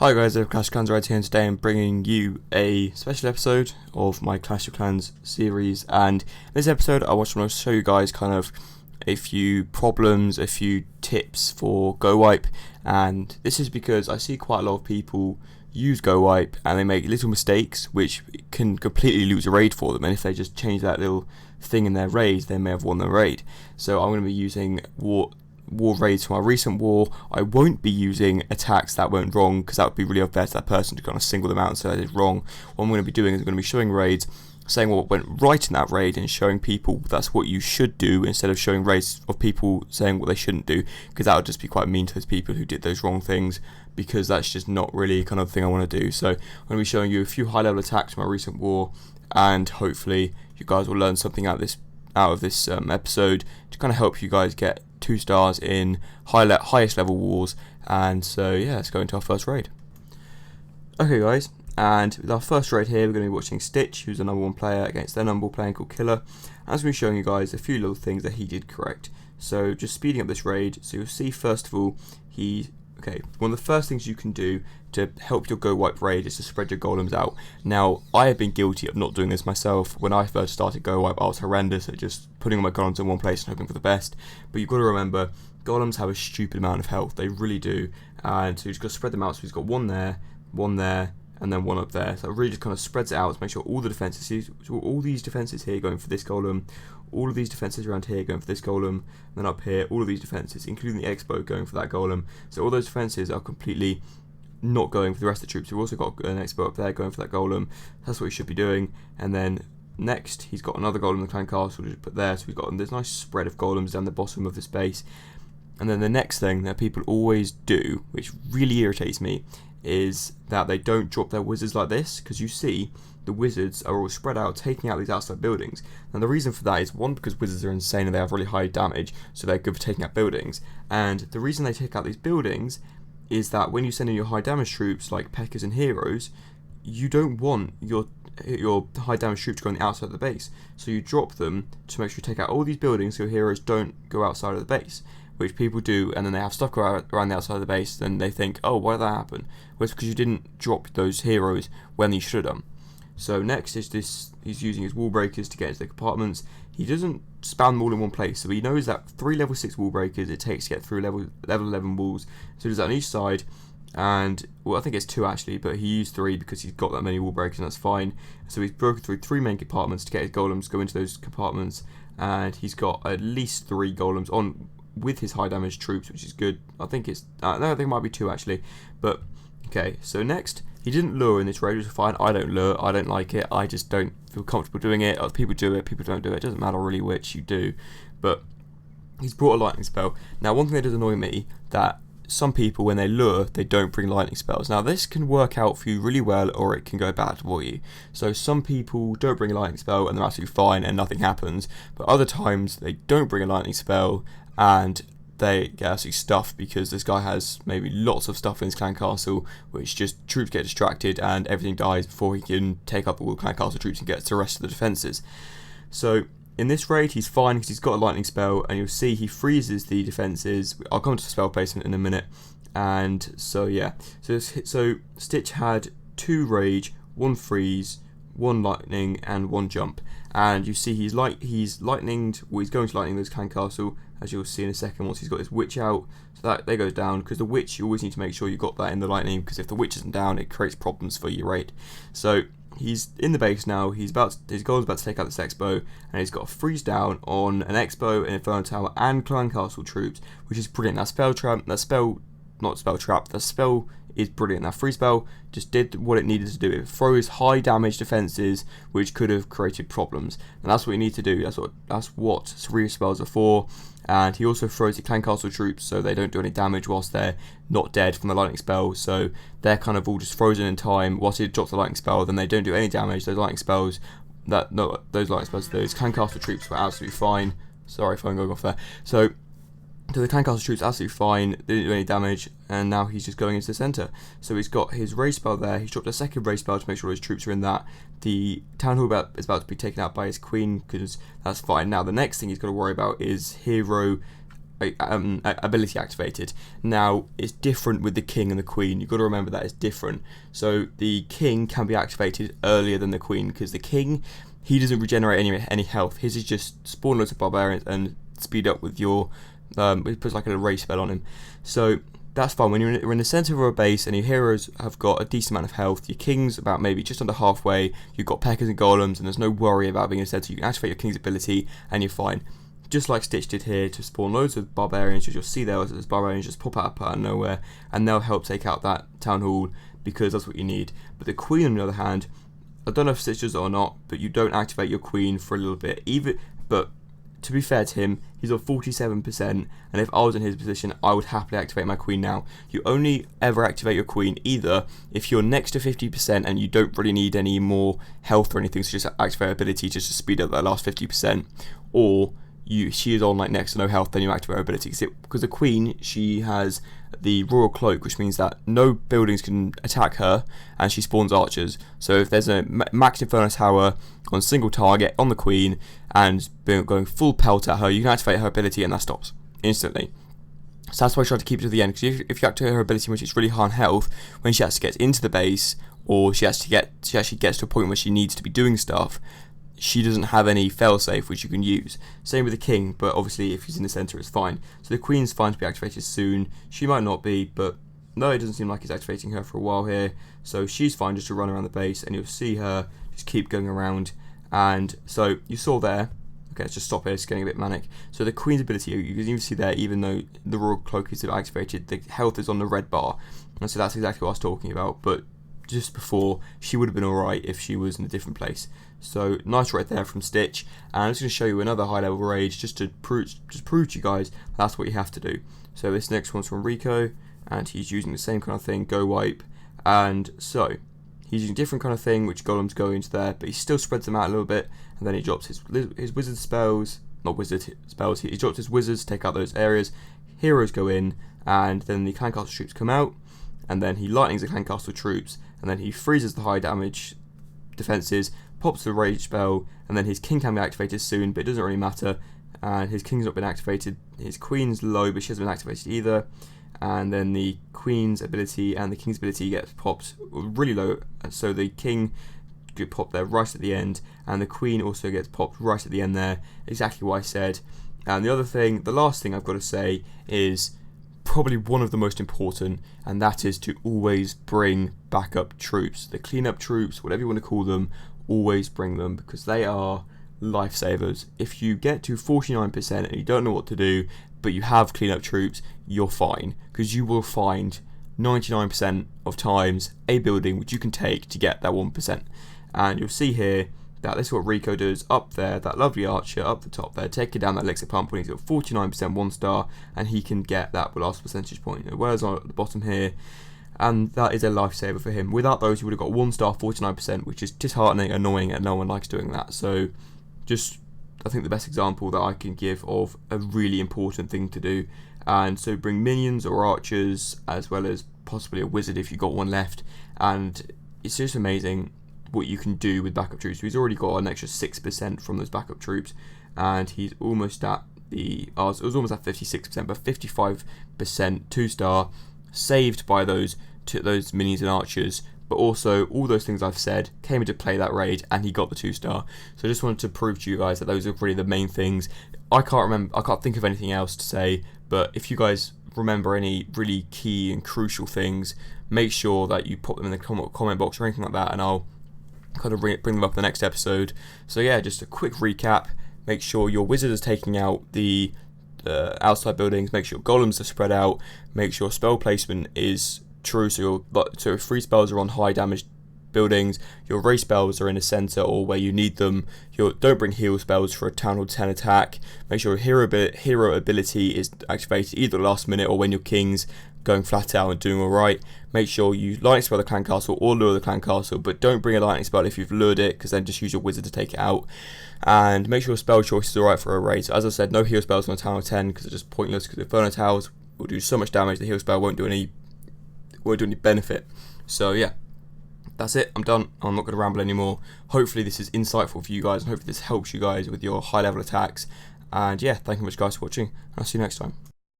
Hi guys, I'm Clash of Clans right here, and today I'm bringing you a special episode of my Clash of Clans series. And in this episode I want to show you guys kind of a few problems, a few tips for Gowipe. And this is because I see quite a lot of people use Gowipe and they make little mistakes which can completely lose a raid for them, and if they just change that little thing in their raid they may have won the raid. So I'm going to be using war raids from our recent war. I won't be using attacks that went wrong, because that would be really unfair to that person to kind of single them out and say they did wrong. What I'm going to be doing is I'm going to be showing raids, saying what went right in that raid and showing people that's what you should do, instead of showing raids of people saying what they shouldn't do, because that would just be quite mean to those people who did those wrong things, because that's just not really kind of thing I want to do. So I'm going to be showing you a few high level attacks from our recent war, and hopefully you guys will learn something out of this episode to kind of help you guys get 2 stars in highest level wars. And so yeah, let's go into our first raid. Okay guys, and with our first raid here we're going to be watching Stitch, who's the number 1 player, against their number 1 player called Killer. And I'm going to be showing you guys a few little things that he did correct. So just speeding up this raid, so you'll see first of all one of the first things you can do to help your Gowipe raid is to spread your golems out. Now, I have been guilty of not doing this myself. When I first started Gowipe, I was horrendous at just putting all my golems in one place and hoping for the best. But you've got to remember, golems have a stupid amount of health. They really do. And so you've just got to spread them out. So he's got one there, and then one up there. So it really just kind of spreads it out to make sure all the defenses, so all these defenses here going for this golem, all of these defenses around here going for this golem, and then up here, all of these defenses, including the expo, going for that golem. So all those defenses are completely not going for the rest of the troops. We've also got an expo up there going for that golem. That's what he should be doing. And then next, he's got another golem in the clan castle to put there. So we've got this nice spread of golems down the bottom of this base. And then the next thing that people always do, which really irritates me, is that they don't drop their wizards like this, because you see the wizards are all spread out taking out these outside buildings. And the reason for that is, one, because wizards are insane and they have really high damage, so they're good for taking out buildings. And the reason they take out these buildings is that when you send in your high damage troops like P.E.K.K.A.s and heroes, you don't want your high damage troops going outside of the base, so you drop them to make sure you take out all these buildings so your heroes don't go outside of the base, which people do, and then they have stuff go around the outside of the base. Then they think, oh, why did that happen? Well, it's because you didn't drop those heroes when you should have done. So next is this, he's using his wall breakers to get into the compartments. He doesn't spam them all in one place, so he knows that 3 level 6 wall breakers it takes to get through level 11 walls. So he does that on each side, and well, I think it's 2 actually, but he used 3 because he's got that many wall breakers, and that's fine. So he's broken through 3 main compartments to get his golems to go into those compartments, and he's got at least 3 golems on with his high damage troops, which is good. I think it's no, I think it might be 2 actually, but okay. So next, he didn't lure in this raid, which is fine. I don't lure, I don't like it, I just don't feel comfortable doing it. Other people do it, people don't do it, it doesn't matter really which you do. But he's brought a lightning spell. Now, one thing that does annoy me, that some people, when they lure, they don't bring lightning spells. Now, this can work out for you really well, or it can go bad for you. So some people don't bring a lightning spell and they're absolutely fine and nothing happens, but other times they don't bring a lightning spell and they get absolutely stuffed because this guy has maybe lots of stuff in his clan castle, which just troops get distracted and everything dies before he can take up all the clan castle troops and get to the rest of the defences. So in this raid he's fine because he's got a lightning spell, and you'll see he freezes the defences. I'll come to spell placement in a minute. And so yeah, so Stitch had 2 rage, 1 freeze, 1 lightning, and 1 jump. And you see he's lightninged, well, he's going to lightning this clan castle, as you'll see in a second once he's got his witch out. So that goes down, because the witch, you always need to make sure you got that in the lightning, because if the witch isn't down it creates problems for your raid. So he's in the base now, his goal is about to take out this expo, and he's got a freeze down on an expo, an inferno tower, and clan castle troops, which is brilliant. That spell is brilliant. That free spell just did what it needed to do. It froze high damage defenses, which could have created problems, and that's what you need to do. That's what free spells are for. And he also froze the clan castle troops, so they don't do any damage whilst they're not dead from the lightning spell. So they're kind of all just frozen in time whilst he drops the lightning spell. Then they don't do any damage. Those clan castle troops were absolutely fine. Sorry, phone going off there. So the clan castle troops absolutely fine, they didn't do any damage, and now he's just going into the centre. So he's got his rage spell there, he's dropped a second rage spell to make sure his troops are in that. The town hall is about to be taken out by his queen, because that's fine. Now the next thing he's got to worry about is hero ability activated. Now it's different with the king and the queen. You've got to remember that it's different. So the king can be activated earlier than the queen, because the king, he doesn't regenerate any health. His is just spawn loads of barbarians and speed up with your it puts like a race spell on him. So that's fine. When you're in the centre of a base and your heroes have got a decent amount of health, your king's about maybe just under halfway, you've got Peckers and Golems, and there's no worry about being in the centre. You can activate your king's ability and you're fine. Just like Stitch did here to spawn loads of barbarians, as you'll see there, as barbarians just pop out of nowhere, and they'll help take out that town hall, because that's what you need. But the queen, on the other hand, I don't know if Stitch does it or not, but you don't activate your queen for a little bit. But to be fair to him, he's on 47%, and if I was in his position, I would happily activate my queen now. You only ever activate your queen either if you're next to 50% and you don't really need any more health or anything, so just activate her ability just to speed up that last 50%, or she is on like next to no health, then you activate her ability. Because the queen, she has the royal cloak, which means that no buildings can attack her, and she spawns archers. So if there's a max inferno tower on a single target on the queen and going full pelt at her, you can activate her ability and that stops instantly. So that's why I try to keep it to the end, because if you activate her ability when she's really high on health, when she actually gets into the base, or she actually gets to a point where she needs to be doing stuff, she doesn't have any failsafe which you can use. Same with the king, but obviously if he's in the centre it's fine. So the queen's fine to be activated soon. She might not be, but no, it doesn't seem like he's activating her for a while here. So she's fine just to run around the base, and you'll see her just keep going around. And so you saw there, okay, let's just stop here, it's getting a bit manic. So the queen's ability, you can even see there, even though the royal cloak is activated, the health is on the red bar. And so that's exactly what I was talking about, but just before, she would have been alright if she was in a different place. So nice right there from Stitch, and I'm just going to show you another high level rage just to prove to you guys that's what you have to do. So this next one's from Rico, and he's using the same kind of thing, Gowipe, and so he's using a different kind of thing which golems go into there, but he still spreads them out a little bit, and then he drops his wizard spells, not wizard spells, he drops his wizards to take out those areas, heroes go in, and then the clan castle troops come out, and then he lightnings the clan castle troops, and then he freezes the high damage defences, pops the rage spell, and then his king can be activated soon, but it doesn't really matter, and his king's not been activated. His queen's low, but she hasn't been activated either, and then the queen's ability and the king's ability gets popped really low, so the king get popped there right at the end, and the queen also gets popped right at the end there, exactly what I said. And the last thing I've got to say is probably one of the most important, and that is to always bring backup troops. The cleanup troops, whatever you want to call them, always bring them, because they are lifesavers. If you get to 49% and you don't know what to do, but you have cleanup troops, you're fine, because you will find 99% of times a building which you can take to get that 1%. And you'll see here that this is what Rico does up there, that lovely archer up the top there, taking down that elixir pump when he's got 49% 1 star, and he can get that last percentage point. Whereas on at the bottom here, and that is a lifesaver for him. Without those, you would have got 1 star 49%, which is disheartening, annoying, and no one likes doing that. So just, I think the best example that I can give of a really important thing to do. And so bring minions or archers, as well as possibly a wizard if you've got one left, and it's just amazing what you can do with backup troops. So he's already got an extra 6% from those backup troops, and he's almost at it was almost at 56%, but 55% 2 star, saved by those minions and archers. But also all those things I've said came into play that raid, and he got the 2 star. So I just wanted to prove to you guys that those are really the main things. I can't think of anything else to say, but if you guys remember any really key and crucial things, make sure that you put them in the comment box or anything like that, and I'll kind of bring them up in the next episode. So yeah, just a quick recap. Make sure your wizard is taking out the outside buildings, make sure golems are spread out, make sure spell placement is true, so if free spells are on high damage buildings, your race spells are in the centre or where you need them. Don't bring heal spells for a Town Hall 10 attack. Make sure hero ability is activated either last minute or when your king's going flat out and doing alright. Make sure you lightning spell the clan castle or lure the clan castle, but don't bring a lightning spell if you've lured it, because then just use your wizard to take it out. And make sure your spell choice is alright for a raid. So as I said, no heal spells on a Town Hall 10 because they're just pointless, because the Inferno Towers will do so much damage, the heal spell won't do any benefit. So yeah, that's it, I'm done. I'm not going to ramble anymore. Hopefully this is insightful for you guys, and hopefully this helps you guys with your high level attacks. And yeah, thank you much guys for watching, and I'll see you next time.